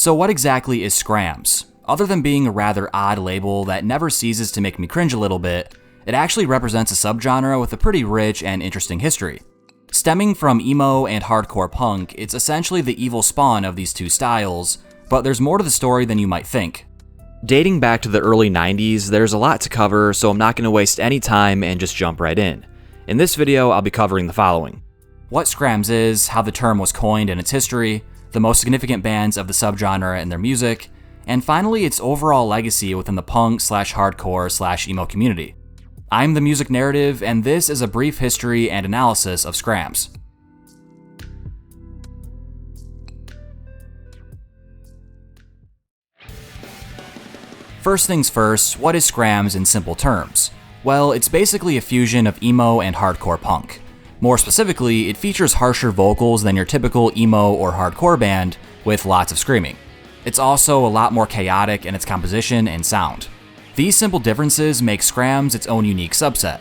So what exactly is Skramz? Other than being a rather odd label that never ceases to make me cringe a little bit, it actually represents a subgenre with a pretty rich and interesting history. Stemming from emo and hardcore punk, it's essentially the evil spawn of these two styles, but there's more to the story than you might think. Dating back to the early 90s, there's a lot to cover, so I'm not going to waste any time and just jump right in. In this video, I'll be covering the following: what Skramz is, how the term was coined and its history, the most significant bands of the subgenre and their music, and finally its overall legacy within the punk/hardcore/emo community. I'm the Music Narrative, and this is a brief history and analysis of Skramz. First things first, what is Skramz in simple terms? Well, it's basically a fusion of emo and hardcore punk. More specifically, it features harsher vocals than your typical emo or hardcore band, with lots of screaming. It's also a lot more chaotic in its composition and sound. These simple differences make Skramz its own unique subset.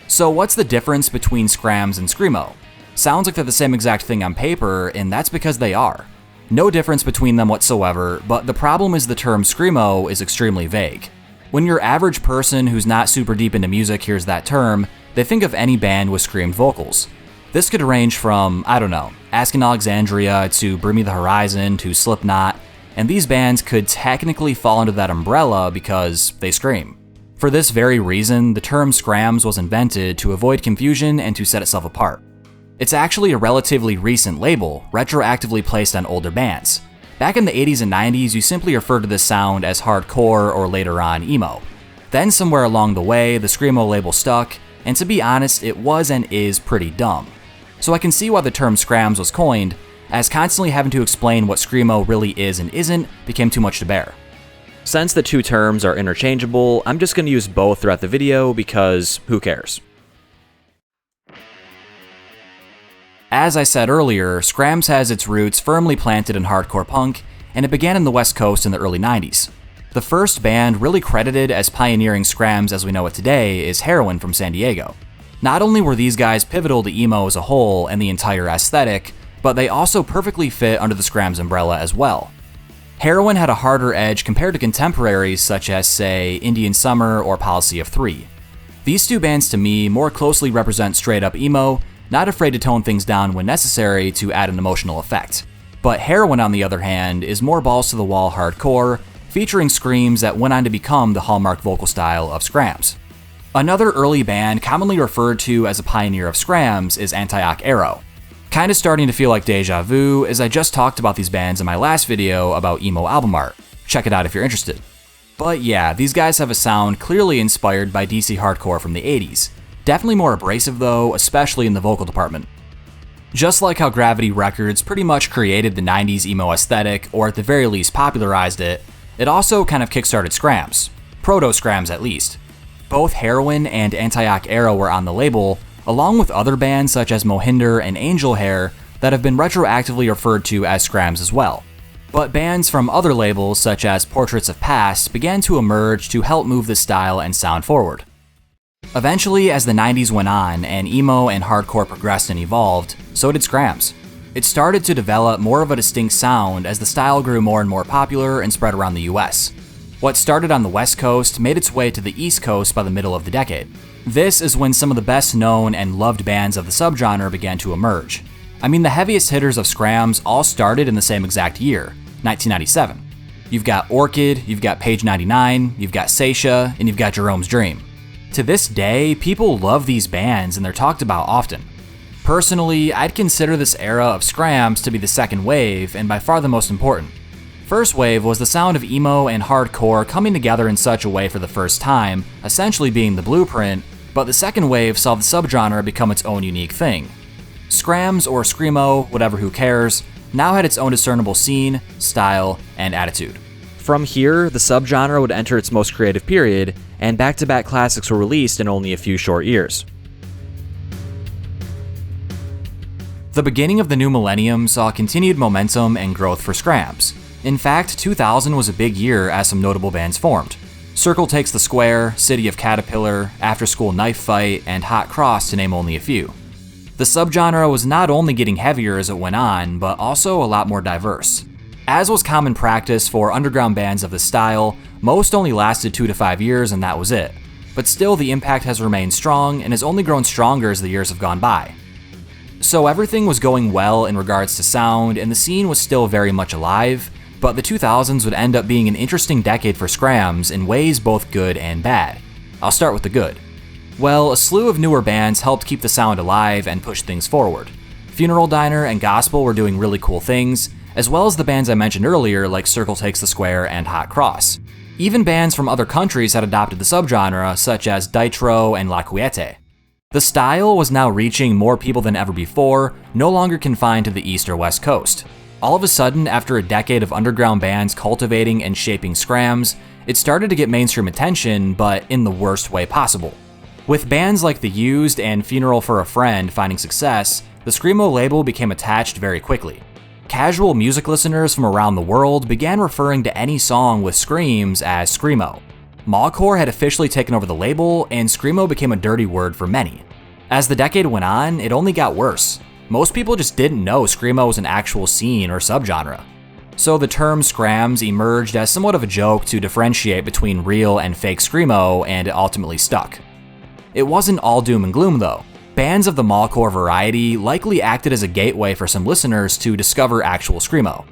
So what's the difference between Skramz and screamo? Sounds like they're the same exact thing on paper, and that's because they are. No difference between them whatsoever, but the problem is the term screamo is extremely vague. When your average person who's not super deep into music hears that term, they think of any band with screamed vocals. This could range from, I don't know, Asking Alexandria to Bring Me the Horizon to Slipknot, and these bands could technically fall under that umbrella because they scream. For this very reason, the term Skramz was invented to avoid confusion and to set itself apart. It's actually a relatively recent label, retroactively placed on older bands. Back in the 80s and 90s, you simply referred to this sound as hardcore or later on emo. Then somewhere along the way, the screamo label stuck, and to be honest, it was and is pretty dumb. So I can see why the term Skramz was coined, as constantly having to explain what screamo really is and isn't became too much to bear. Since the two terms are interchangeable, I'm just going to use both throughout the video because who cares? As I said earlier, Skramz has its roots firmly planted in hardcore punk, and it began in the West Coast in the early 90s. The first band really credited as pioneering Skramz as we know it today is Heroin from San Diego. Not only were these guys pivotal to emo as a whole and the entire aesthetic, but they also perfectly fit under the Skramz umbrella as well. Heroin had a harder edge compared to contemporaries such as, say, Indian Summer or Policy of Three. These two bands to me more closely represent straight up emo, not afraid to tone things down when necessary to add an emotional effect. But Heroin, on the other hand, is more balls to the wall hardcore, featuring screams that went on to become the hallmark vocal style of Skramz. Another early band commonly referred to as a pioneer of Skramz is Antioch Arrow. Kinda starting to feel like deja vu, as I just talked about these bands in my last video about emo album art. Check it out if you're interested. But yeah, these guys have a sound clearly inspired by DC hardcore from the 80s. Definitely more abrasive though, especially in the vocal department. Just like how Gravity Records pretty much created the 90s emo aesthetic, or at the very least popularized it, it also kind of kickstarted Skramz. Proto-Skramz at least. Both Heroin and Antioch Arrow were on the label, along with other bands such as Mohinder and Angel Hair that have been retroactively referred to as Skramz as well. But bands from other labels such as Portraits of Past began to emerge to help move this style and sound forward. Eventually, as the 90s went on and emo and hardcore progressed and evolved, so did Skramz. It started to develop more of a distinct sound as the style grew more and more popular and spread around the US. What started on the West Coast made its way to the East Coast by the middle of the decade. This is when some of the best known and loved bands of the subgenre began to emerge. I mean, the heaviest hitters of Skramz all started in the same exact year, 1997. You've got Orchid, you've got Page 99, you've got Saetia, and you've got Jeromes Dream. To this day, people love these bands and they're talked about often. Personally, I'd consider this era of Skramz to be the second wave and by far the most important. First wave was the sound of emo and hardcore coming together in such a way for the first time, essentially being the blueprint, but the second wave saw the subgenre become its own unique thing. Skramz or screamo, whatever who cares, now had its own discernible scene, style, and attitude. From here, the subgenre would enter its most creative period, and back-to-back classics were released in only a few short years. The beginning of the new millennium saw continued momentum and growth for Skramz. In fact, 2000 was a big year as some notable bands formed. Circle Takes the Square, City of Caterpillar, After School Knife Fight, and Hot Cross to name only a few. The subgenre was not only getting heavier as it went on, but also a lot more diverse. As was common practice for underground bands of this style, most only lasted 2 to 5 years and that was it. But still, the impact has remained strong and has only grown stronger as the years have gone by. So everything was going well in regards to sound, and the scene was still very much alive, but the 2000s would end up being an interesting decade for Skramz in ways both good and bad. I'll start with the good. Well, a slew of newer bands helped keep the sound alive and push things forward. Funeral Diner and Gospel were doing really cool things, as well as the bands I mentioned earlier like Circle Takes the Square and Hot Cross. Even bands from other countries had adopted the subgenre, such as Daitro and La Quiete. The style was now reaching more people than ever before, no longer confined to the East or West Coast. All of a sudden, after a decade of underground bands cultivating and shaping Skramz, it started to get mainstream attention, but in the worst way possible. With bands like The Used and Funeral for a Friend finding success, the screamo label became attached very quickly. Casual music listeners from around the world began referring to any song with screams as screamo. Mallcore had officially taken over the label, and screamo became a dirty word for many. As the decade went on, it only got worse. Most people just didn't know screamo was an actual scene or subgenre. So the term Skramz emerged as somewhat of a joke to differentiate between real and fake screamo, and it ultimately stuck. It wasn't all doom and gloom though. Bands of the mallcore variety likely acted as a gateway for some listeners to discover actual screamo.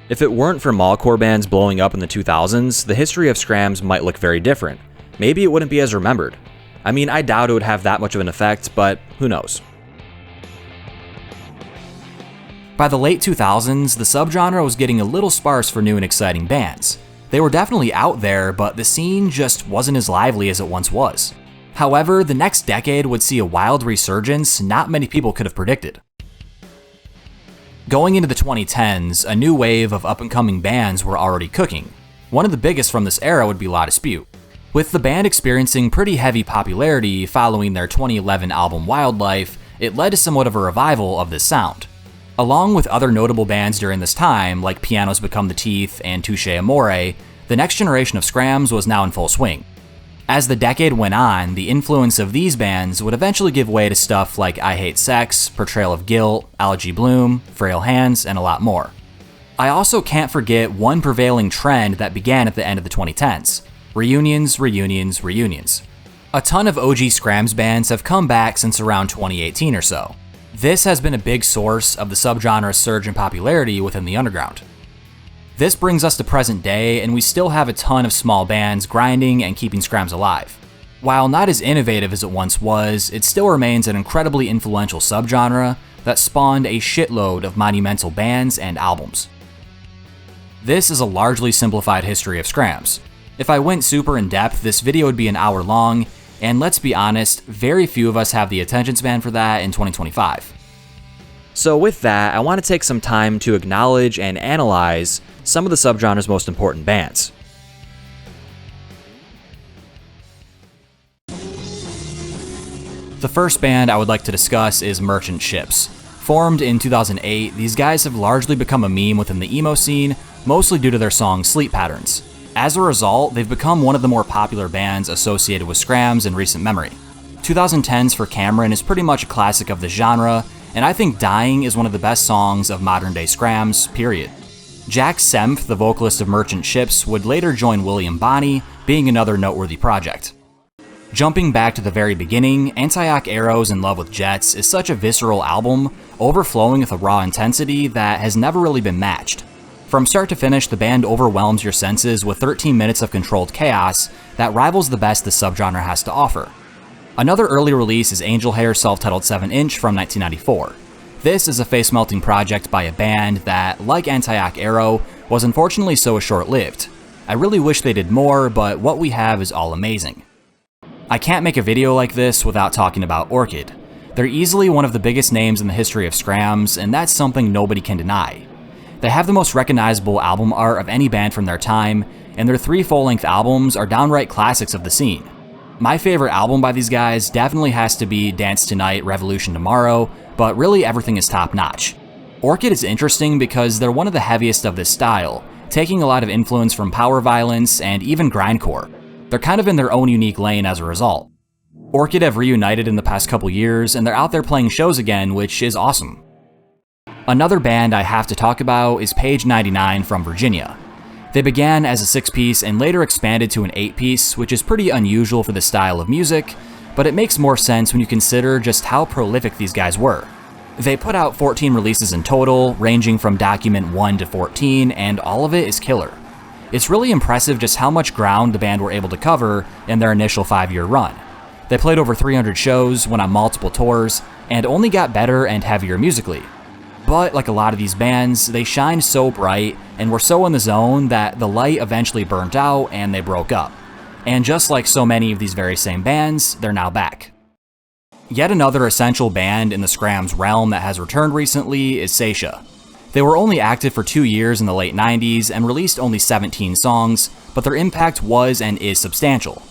If it weren't for mallcore bands blowing up in the 2000s, the history of Skramz might look very different. Maybe it wouldn't be as remembered. I mean, I doubt it would have that much of an effect, but who knows. By the late 2000s, the subgenre was getting a little sparse for new and exciting bands. They were definitely out there, but the scene just wasn't as lively as it once was. However, the next decade would see a wild resurgence not many people could have predicted. Going into the 2010s, a new wave of up-and-coming bands were already cooking. One of the biggest from this era would be La Dispute. With the band experiencing pretty heavy popularity following their 2011 album Wildlife, it led to somewhat of a revival of this sound. Along with other notable bands during this time, like Pianos Become the Teeth and Touche Amore, the next generation of Skramz was now in full swing. As the decade went on, the influence of these bands would eventually give way to stuff like I Hate Sex, Portrayal of Guilt, Algae Bloom, Frail Hands, and a lot more. I also can't forget one prevailing trend that began at the end of the 2010s. Reunions, reunions, reunions. A ton of OG Skramz bands have come back since around 2018 or so. This has been a big source of the subgenre's surge in popularity within the underground. This brings us to present day, and we still have a ton of small bands grinding and keeping Skramz alive. While not as innovative as it once was, it still remains an incredibly influential subgenre that spawned a shitload of monumental bands and albums. This is a largely simplified history of Skramz. If I went super in depth, this video would be an hour long, and let's be honest, very few of us have the attention span for that in 2025. So with that, I want to take some time to acknowledge and analyze some of the subgenre's most important bands. The first band I would like to discuss is Merchant Ships. Formed in 2008, these guys have largely become a meme within the emo scene, mostly due to their song Sleep Patterns. As a result, they've become one of the more popular bands associated with Skramz in recent memory. 2010's For Cameron is pretty much a classic of the genre, and I think Dying is one of the best songs of modern-day Skramz, period. Jack Semth, the vocalist of Merchant Ships, would later join William Bonney, being another noteworthy project. Jumping back to the very beginning, Antioch Arrow's In Love with Jets is such a visceral album, overflowing with a raw intensity that has never really been matched. From start to finish, the band overwhelms your senses with 13 minutes of controlled chaos that rivals the best this subgenre has to offer. Another early release is Angel Hair's self-titled 7-inch from 1994. This is a face-melting project by a band that, like Antioch Arrow, was unfortunately so short-lived. I really wish they did more, but what we have is all amazing. I can't make a video like this without talking about Orchid. They're easily one of the biggest names in the history of Skramz, and that's something nobody can deny. They have the most recognizable album art of any band from their time, and their 3 full-length albums are downright classics of the scene. My favorite album by these guys definitely has to be Dance Tonight, Revolution Tomorrow, but really everything is top-notch. Orchid is interesting because they're one of the heaviest of this style, taking a lot of influence from power violence and even grindcore. They're kind of in their own unique lane as a result. Orchid have reunited in the past couple years, and they're out there playing shows again, which is awesome. Another band I have to talk about is Page 99 from Virginia. They began as a 6-piece and later expanded to an 8-piece, which is pretty unusual for this style of music, but it makes more sense when you consider just how prolific these guys were. They put out 14 releases in total, ranging from Document 1 to 14, and all of it is killer. It's really impressive just how much ground the band were able to cover in their initial 5-year run. They played over 300 shows, went on multiple tours, and only got better and heavier musically. But like a lot of these bands, they shined so bright and were so in the zone that the light eventually burnt out and they broke up. And just like so many of these very same bands, they're now back. Yet another essential band in the Skramz realm that has returned recently is Saetia. They were only active for 2 years in the late 90s and released only 17 songs, but their impact was and is substantial.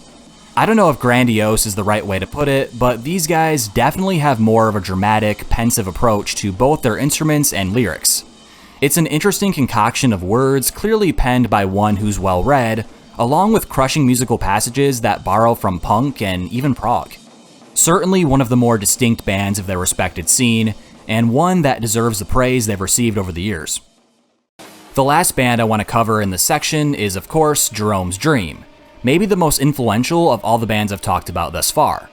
I don't know if grandiose is the right way to put it, but these guys definitely have more of a dramatic, pensive approach to both their instruments and lyrics. It's an interesting concoction of words clearly penned by one who's well read, along with crushing musical passages that borrow from punk and even prog. Certainly one of the more distinct bands of their respected scene, and one that deserves the praise they've received over the years. The last band I want to cover in this section is, of course, Jeromes Dream, maybe the most influential of all the bands I've talked about thus far.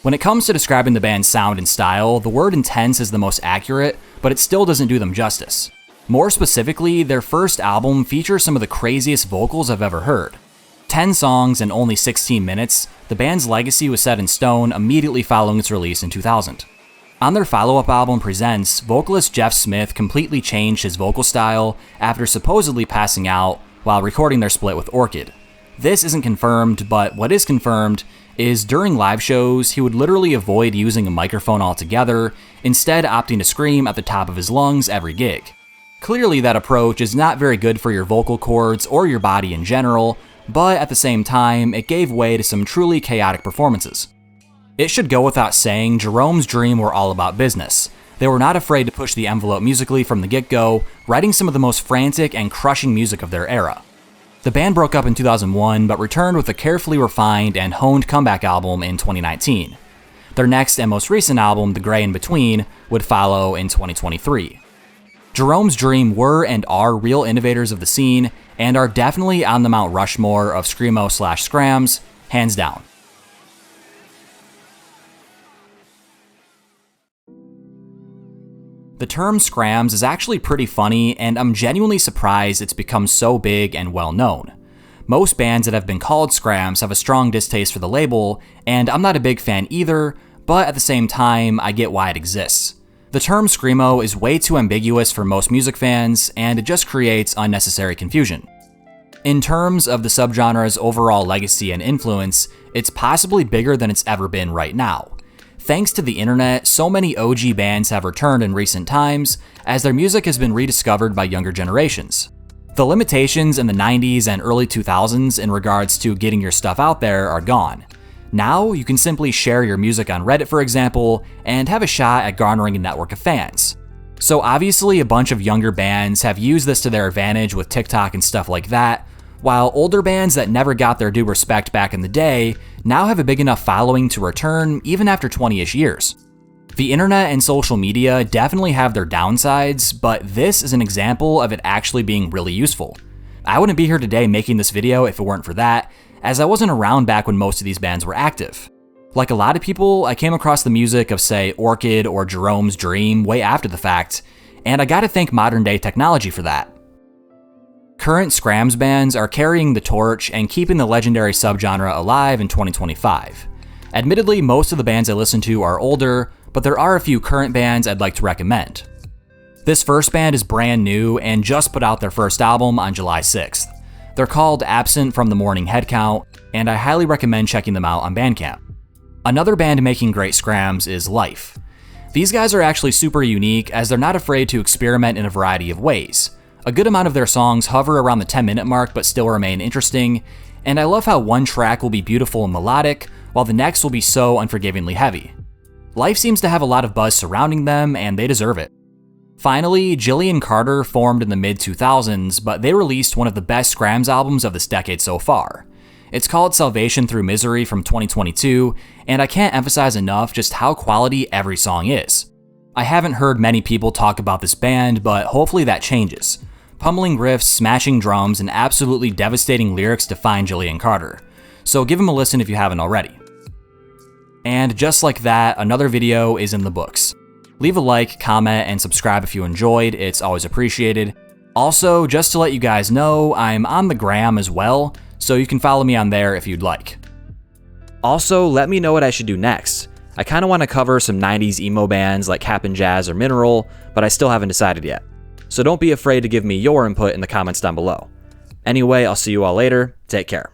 When it comes to describing the band's sound and style, the word intense is the most accurate, but it still doesn't do them justice. More specifically, their first album features some of the craziest vocals I've ever heard. 10 songs and only 16 minutes, the band's legacy was set in stone immediately following its release in 2000. On their follow-up album Presents, vocalist Jeff Smith completely changed his vocal style after supposedly passing out while recording their split with Orchid. This isn't confirmed, but what is confirmed is during live shows, he would literally avoid using a microphone altogether, instead opting to scream at the top of his lungs every gig. Clearly that approach is not very good for your vocal cords or your body in general, but at the same time, it gave way to some truly chaotic performances. It should go without saying, Jeromes Dream were all about business. They were not afraid to push the envelope musically from the get-go, writing some of the most frantic and crushing music of their era. The band broke up in 2001, but returned with a carefully refined and honed comeback album in 2019. Their next and most recent album, The Grey in Between, would follow in 2023. Jeromes Dream were and are real innovators of the scene, and are definitely on the Mount Rushmore of screamo/Skramz, hands down. The term Skramz is actually pretty funny, and I'm genuinely surprised it's become so big and well known. Most bands that have been called Skramz have a strong distaste for the label, and I'm not a big fan either, but at the same time, I get why it exists. The term screamo is way too ambiguous for most music fans, and it just creates unnecessary confusion. In terms of the subgenre's overall legacy and influence, it's possibly bigger than it's ever been right now. Thanks to the internet, so many OG bands have returned in recent times, as their music has been rediscovered by younger generations. The limitations in the 90s and early 2000s in regards to getting your stuff out there are gone. Now, you can simply share your music on Reddit, for example, and have a shot at garnering a network of fans. So obviously, a bunch of younger bands have used this to their advantage with TikTok and stuff like that, while older bands that never got their due respect back in the day now have a big enough following to return even after 20-ish years. The internet and social media definitely have their downsides, but this is an example of it actually being really useful. I wouldn't be here today making this video if it weren't for that, as I wasn't around back when most of these bands were active. Like a lot of people, I came across the music of, say, Orchid or Jeromes Dream way after the fact, and I gotta thank modern day technology for that. Current Skramz bands are carrying the torch and keeping the legendary subgenre alive in 2025. Admittedly, most of the bands I listen to are older, but there are a few current bands I'd like to recommend. This first band is brand new and just put out their first album on July 6th. They're called Absent from the Morning Headcount, and I highly recommend checking them out on Bandcamp. Another band making great Skramz is Life. These guys are actually super unique as they're not afraid to experiment in a variety of ways. A good amount of their songs hover around the 10-minute mark but still remain interesting, and I love how one track will be beautiful and melodic, while the next will be so unforgivingly heavy. Life seems to have a lot of buzz surrounding them, and they deserve it. Finally, Jillian Carter formed in the mid-2000s, but they released one of the best Skramz albums of this decade so far. It's called Salvation Through Misery from 2022, and I can't emphasize enough just how quality every song is. I haven't heard many people talk about this band, but hopefully that changes. Pummeling riffs, smashing drums, and absolutely devastating lyrics define Jillian Carter, so give them a listen if you haven't already. And just like that, another video is in the books. Leave a like, comment, and subscribe if you enjoyed, it's always appreciated. Also, just to let you guys know, I'm on the gram as well, so you can follow me on there if you'd like. Also, let me know what I should do next. I kinda wanna cover some 90s emo bands like Cap'n Jazz or Mineral, but I still haven't decided yet. So don't be afraid to give me your input in the comments down below. Anyway, I'll see you all later, take care.